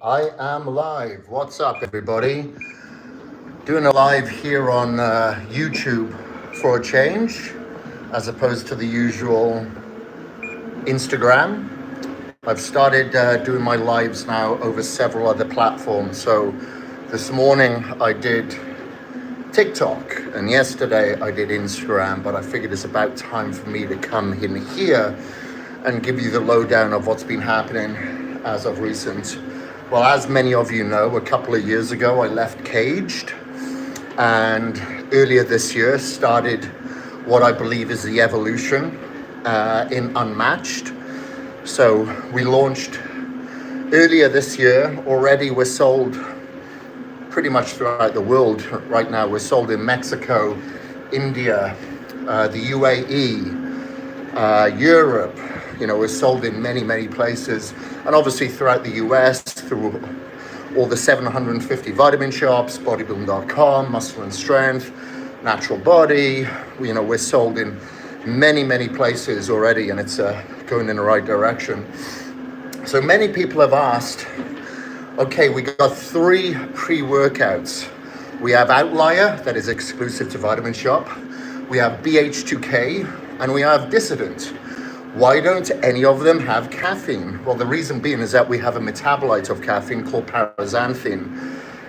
I am live. What's up, everybody? Doing a live here on YouTube for a change, as opposed to the usual Instagram. I've started doing my lives now over several other platforms. So this morning I did TikTok, and yesterday I did Instagram, but I figured it's about time for me to come in here and give you the lowdown of what's been happening as of recent. Well, as many of you know, a couple of years ago I left Caged, and earlier this year started what I believe is the evolution in Unmatched. So we launched earlier this year. Already we're sold pretty much throughout the world. Right now we're sold in Mexico, India, the UAE, Europe. You know, we're sold in many places, and obviously throughout the US through all the 750 vitamin shops, bodybuilding.com, Muscle and Strength, Natural Body. You know, we're sold in many places already, and it's going in the right direction. So many people have asked, okay, we got 3 pre-workouts. We have Outlier, that is exclusive to Vitamin Shop. We have BH2K, and we have Dissident. Why don't any of them have caffeine? Well, the reason being is that we have a metabolite of caffeine called paraxanthine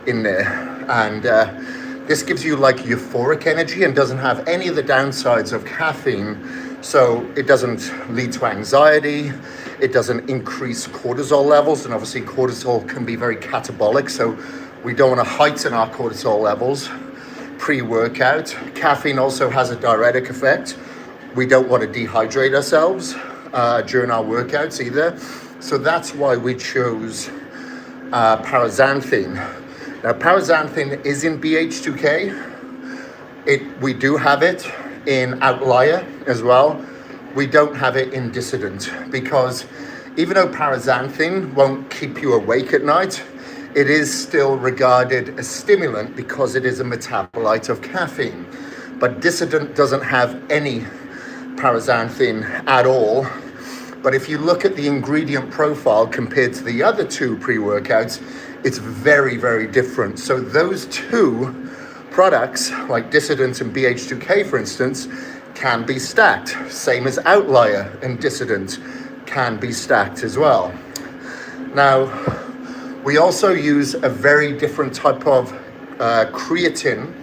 in there. And this gives you like euphoric energy and doesn't have any of the downsides of caffeine. So it doesn't lead to anxiety. It doesn't increase cortisol levels. And obviously cortisol can be very catabolic. So we don't want to heighten our cortisol levels pre-workout. Caffeine also has a diuretic effect. We don't want to dehydrate ourselves during our workouts either. So that's why we chose paraxanthine. Now, paraxanthine is in BH2K. We do have it in Outlier as well. We don't have it in Dissident, because even though paraxanthine won't keep you awake at night, it is still regarded as stimulant because it is a metabolite of caffeine. But Dissident doesn't have any paraxanthine at all. But if you look at the ingredient profile compared to the other 2 pre-workouts, it's very different. So those 2 products, like Dissident and BH2K for instance, can be stacked. Same as Outlier and Dissident can be stacked as well. Now, we also use a very different type of creatine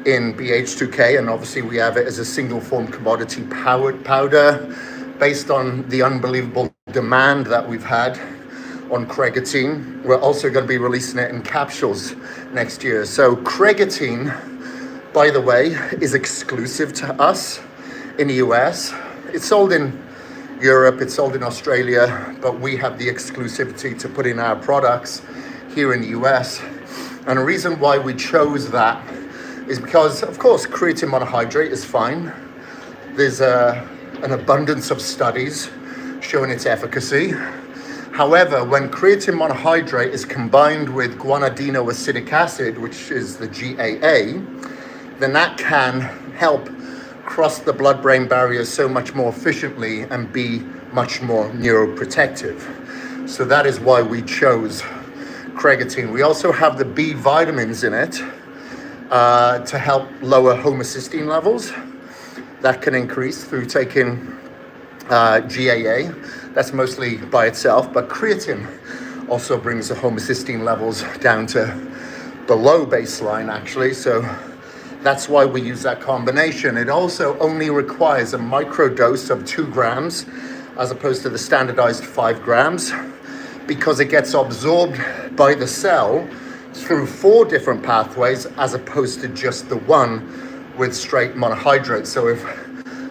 in BH2K, and obviously we have it as a single form commodity powder based on the unbelievable demand that we've had on Creatine. We're also going to be releasing it in capsules next year. So Creatine, by the way, is exclusive to us in the US. It's sold in Europe, it's sold in Australia, but we have the exclusivity to put in our products here in the US. And the reason why we chose that is because, of course, creatine monohydrate is fine. There's an abundance of studies showing its efficacy. However, when creatine monohydrate is combined with guanidinoacidic acid, which is the GAA, then that can help cross the blood-brain barrier so much more efficiently and be much more neuroprotective. So that is why we chose Creatine. We also have the B vitamins in it to help lower homocysteine levels. That can increase through taking GAA. That's mostly by itself, but creatine also brings the homocysteine levels down to below baseline actually. So that's why we use that combination. It also only requires a micro dose of 2 grams as opposed to the standardized 5 grams, because it gets absorbed by the cell through 4 different pathways as opposed to just the one with straight monohydrate. So if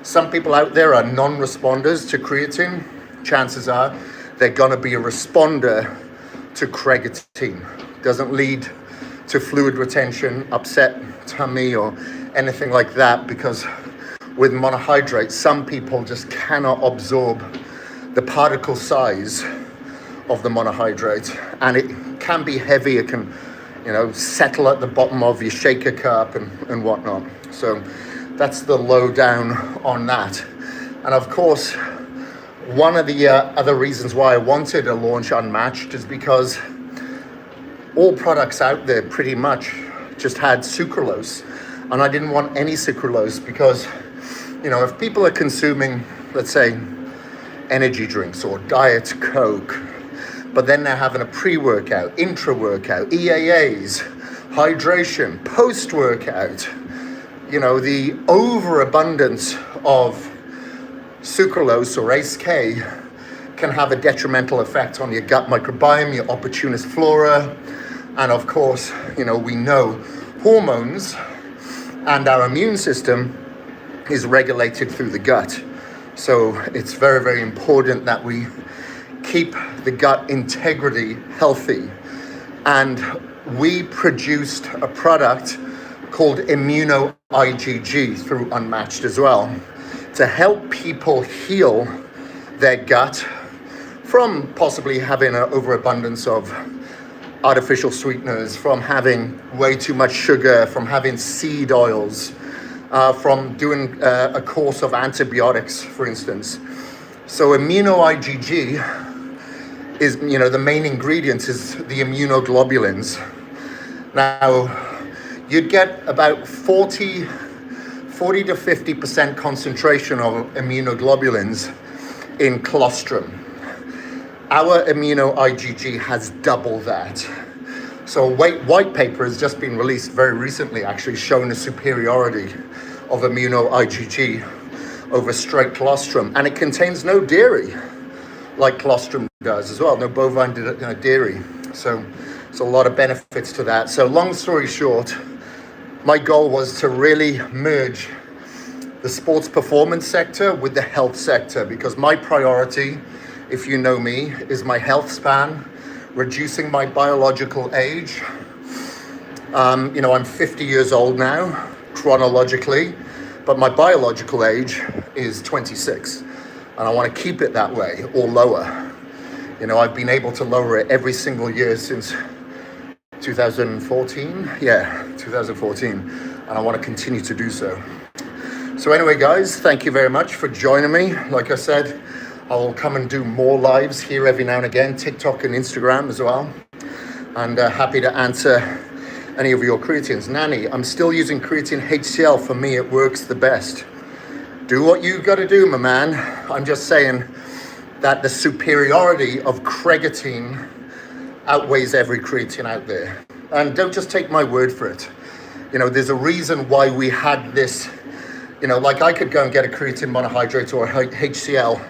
some people out there are non-responders to creatine, chances are they're gonna be a responder to Creatine. Doesn't lead to fluid retention, upset tummy or anything like that, because with monohydrate, some people just cannot absorb the particle size of the monohydrate, and it can be heavy. It can, you know, settle at the bottom of your shaker cup and whatnot. So that's the lowdown on that. And of course, one of the other reasons why I wanted to launch Unmatched is because all products out there pretty much just had sucralose, and I didn't want any sucralose because, you know, if people are consuming, let's say, energy drinks or Diet Coke, but then they're having a pre-workout, intra-workout, EAAs, hydration, post-workout, you know, the overabundance of sucralose or ACE-K can have a detrimental effect on your gut microbiome, your opportunist flora, and of course, you know, we know hormones and our immune system is regulated through the gut. So it's very, very important that we keep the gut integrity healthy. And we produced a product called Immuno IgG through Unmatched as well, to help people heal their gut from possibly having an overabundance of artificial sweeteners, from having way too much sugar, from having seed oils, from doing a course of antibiotics, for instance. So Immuno IgG is, you know, the main ingredient is the immunoglobulins. Now, you'd get about 40 to 50% concentration of immunoglobulins in colostrum. Our Immuno IgG has double that. So white paper has just been released very recently, actually showing the superiority of Immuno IgG over straight colostrum, and it contains no dairy like colostrum does as well, no bovine dairy. So a lot of benefits to that. So long story short, my goal was to really merge the sports performance sector with the health sector, because my priority, if you know me, is my health span, reducing my biological age. You know, I'm 50 years old now, chronologically, but my biological age is 26, and I want to keep it that way or lower. You know, I've been able to lower it every single year since 2014. Yeah, 2014, and I want to continue to do so. So anyway, guys, thank you very much for joining me. Like I said, I will come and do more lives here every now and again, TikTok and Instagram as well. And happy to answer any of your creatines. Nanny, I'm still using creatine HCl. For me, it works the best. Do what you got to do, my man. I'm just saying that the superiority of creatine outweighs every creatine out there. And don't just take my word for it. You know, there's a reason why we had this, you know, like I could go and get a creatine monohydrate or a HCl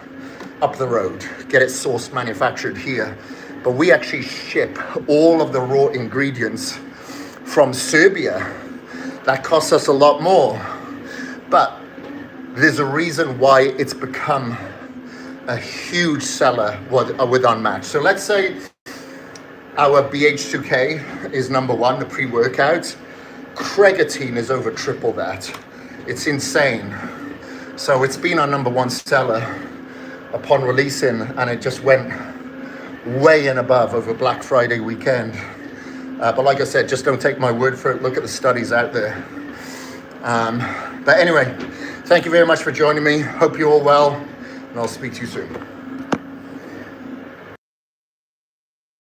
up the road, get it sourced, manufactured here. But we actually ship all of the raw ingredients from Serbia. That costs us a lot more. But there's a reason why it's become a huge seller with Unmatched. So let's say our BH2K is number one, the pre-workout. Creatine is over triple that. It's insane. So it's been our number one seller upon releasing, and it just went way and above over Black Friday weekend. But like I said, just don't take my word for it. Look at the studies out there. But anyway, thank you very much for joining me. Hope you're all well, and I'll speak to you soon.